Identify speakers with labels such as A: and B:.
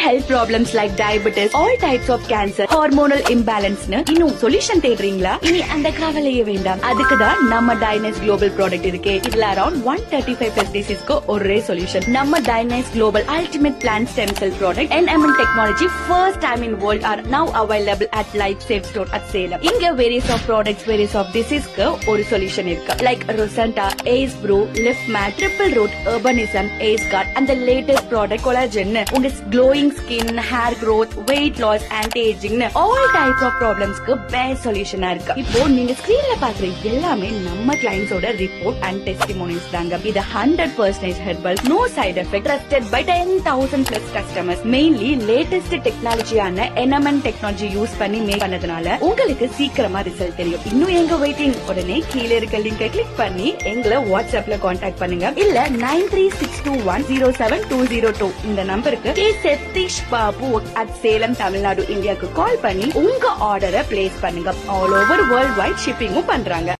A: health problems like diabetes, all types of cancer, hormonal imbalance இன்னும் solution தேடுறீங்களா? இனி அந்த கவலையே வேண்டாம். அதுக்கு தான் நம்ம டைனஸ் குளோபல் ப்ராடக்ட் இருக்கே. இதுல அரௌண்ட் 135 plus diseaseக்கு ஒரே சொல்யூஷன். நம்ம Dynes global ultimate plant stem cell product NMN technology first time in world are now available at Life Safe Store at Salem. இங்க various of products, various of diseaseக்கு ஒரு solution இருக்கு. Like Rosenta, Ace Brew, Lift Mat, Triple Root, Urbanism, Ace Guard and the latest product collagen. உங்க glowing skin, hair growth, weight loss, anti-aging all type of problemsக்கு best solution இருக்கு. இப்போ நீங்க ஸ்கிரீன்ல பாக்குற எல்லாமே நம்ம கிளைண்ட்ஸோட ரிப்போர்ட் அண்ட் டெஸ்டிமோனியல்ஸ் தாங்க. இது 100% herbal, no side effect, trusted by 10,000 plus customers. Mainly latest டெக்னாலஜியான NMN technology use பண்ணி மேக் பண்ணதுனால உங்களுக்கு சீக்கிரமா ரிசல்ட் தெரியும். இன்னும் எங்க வெயிட்டிங்? உடனே கீழே இருக்க லிங்கை கிளிக் பண்ணி எங்களை வாட்ஸ்அப்ல கான்டாக்ட் பண்ணுங்க. இல்ல 9362107202 இந்த நம்பருக்கு சதீஷ் பாபு at சேலம் தமிழ்நாடு இந்தியாவுக்கு கால் பண்ணி உங்க ஆர்டரை பிளேஸ் பண்ணுங்க. ஆல் ஓவர் வேர்ல்ட் வைட் ஷிப்பிங்கும் பண்றாங்க.